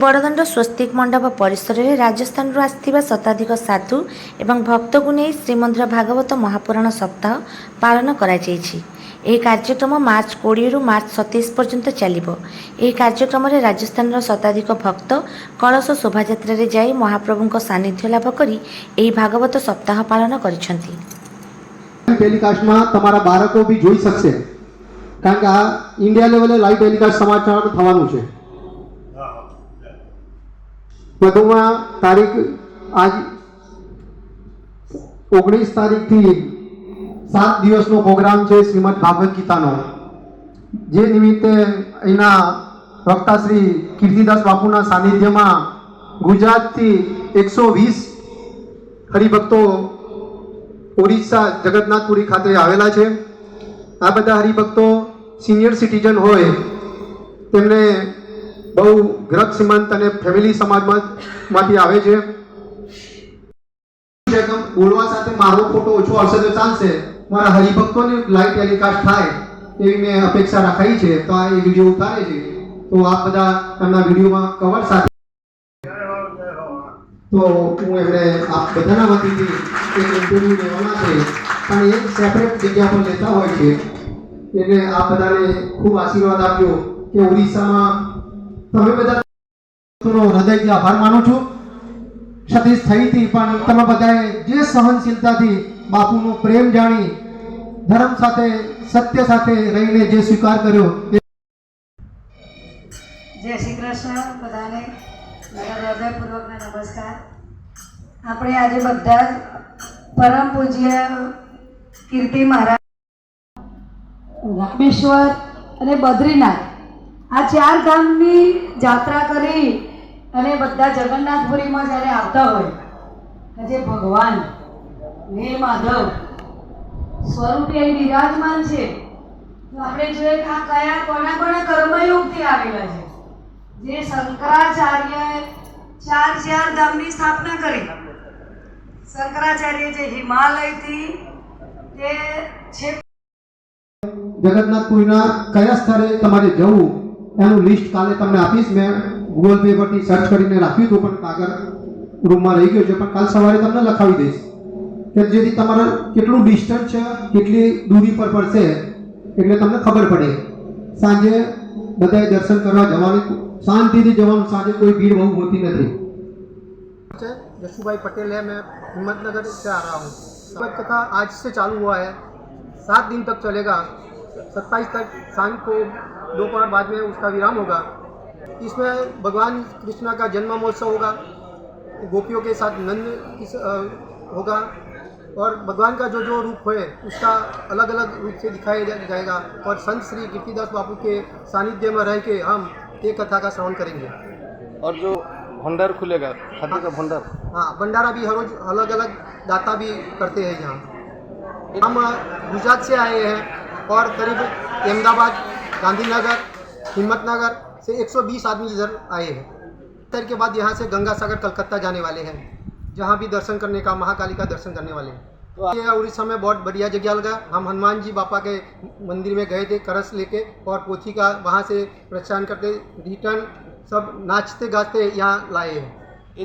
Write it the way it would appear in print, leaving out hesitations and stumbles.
बड़दाण्ड स्वस्तिक मंडप परिसर में राजस्थान आसथिबा शताधिक साधु एवं भक्त को नहीं श्रीमंदिर भागवत महापुराण सप्ताह पालन करा कार्यक्रम मार्च 20 रु मार्च 27 पर्यंत चलिबो। यह कार्यक्रम में राजस्थान शताधिक भक्त कलश शोभायात्रा रे जाई महाप्रभु सानिध्य लाभ करी एही भागवत सप्ताह पालन करिसेंती। टेलिकास्ट में तमारा बाळको भी जोई शकशे कारण के आ इंडिया लेवले लाइव टेलिकास्ट समाचार थवानुं छे। વધુમાં તારીખ આજ 19 તારીખથી 7 દિવસનો પ્રોગ્રામ છે શ્રીમદ ભાગવત ગીતાનો, જે નિમિત્તે અહીંના વક્તા શ્રી કીર્તિદાસ બાપુના સાનિધ્યમાં ગુજરાતથી 120 હરિભક્તો ઓરિસ્સા જગન્નાથપુરી ખાતે આવેલા છે। આ બધા હરિભક્તો સિનિયર સિટીઝન હોય તેમને बहु ग्रह सीमंत और फैमिली समाज में आवे छे। बोलवा साथे मारो फोटो ओछो हशे तो चालशे, मारा हरिभक्तों ने लाइव टेलिकास्ट थाय एवी मैं अपेक्षा राखाई छे। तो आ विडियो उतारे छे तो आप बधा एमना विडियो में कवर साथे तो हूँ एमने आप बधाना वतीथी एक इंटरव्यू लेवाना छे पण एक सेपरेट जग्या पर लेता होय छे। એટલે આ બધાને ખૂબ આશીર્વાદ આપ્યો કે ઓડિશામાં તમે બધા હૃદયથી આભાર માનું છું। સતીશ થઈ હતી પણ તમે બધાએ જે સહનશીલતાથી બાપુનો પ્રેમ જાણી ધર્મ સાથે સત્ય સાથે રહીને જે સ્વીકાર કર્યો। જય શ્રી કૃષ્ણ બધાને મારા હૃદયપૂર્વકના નમસ્કાર। આપણે આજે બધા પરમ પૂજ્ય કીર્તિ મહારાજ રામેશ્વર અને બદ્રીનાથ आ 4 धामनी यात्रा करी अने बधा जगन्नाथपुरी में जયારે આવતા હોય જે ભગવાન ને માધવ સ્વરૂપે વિરાજમાન છે। તો આપણે જોઈએ કે આ કયા કોના કોના કર્મયોગથી આવેલા છે। જે શંકરાચાર્ય 4 धामની સ્થાપના કરી। શંકરાચાર્ય જે હિમાલયથી તે છે જગન્નાથપુરીના કયા સ્થળે તમારે જવું એનું લિસ્ટ કાલે તમને આપીશ। મેં ગૂગલ પે પરથી સર્ચ કરીને રાખ્યું હતું પણ કાગળ રૂમમાં રહી ગયો છે, પણ કાલ સવારે તમને લખાવી દઈશ કે જેથી તમારે કેટલું ડિસ્ટન્સ છે કેટલી દૂરી પર પડશે એટલે તમને ખબર પડે। સાંજે બધાએ દર્શન કરવા જવાનું, શાંતિથી જવાનું, સાંજે કોઈ ભીડ બહુ હોતી નથી। जशुभाई पटेल है, मैं हिम्मतनगर से आ रहा हूँ। भागवत कथा आज से चालू हुआ है, 7 दिन तक चलेगा। 27 तक शाम को दोपहर बाद में उसका विराम होगा। इसमें भगवान कृष्ण का जन्म महोत्सव होगा, गोपियों के साथ नंद होगा और भगवान का जो जो रूप है उसका अलग अलग रूप से दिखाया जाएगा। और संत श्री कीर्तिदास बापू के सानिध्य में रह के हम ये कथा का श्रवण करेंगे। और जो भंडार खुलेगा, खाद्य का भंडार, हाँ, भंडारा भी हर रोज अलग अलग दाता भी करते हैं यहाँ। हम गुजरात से आए हैं और करीब अहमदाबाद, गांधीनगर, हिम्मतनगर से 120 आदमी इधर आए हैं। इधर के बाद यहाँ से गंगा सागर कलकत्ता जाने वाले हैं, जहाँ भी दर्शन करने का, महाकाली का दर्शन करने वाले हैं। तो ये उड़ीसा में बहुत बढ़िया जगह लगा। हम हनुमान जी बापा के मंदिर में गए थे करस लेके और पोथी का वहाँ से प्रस्थान करते रिटर्न सब नाचते गाते यहाँ लाए हैं।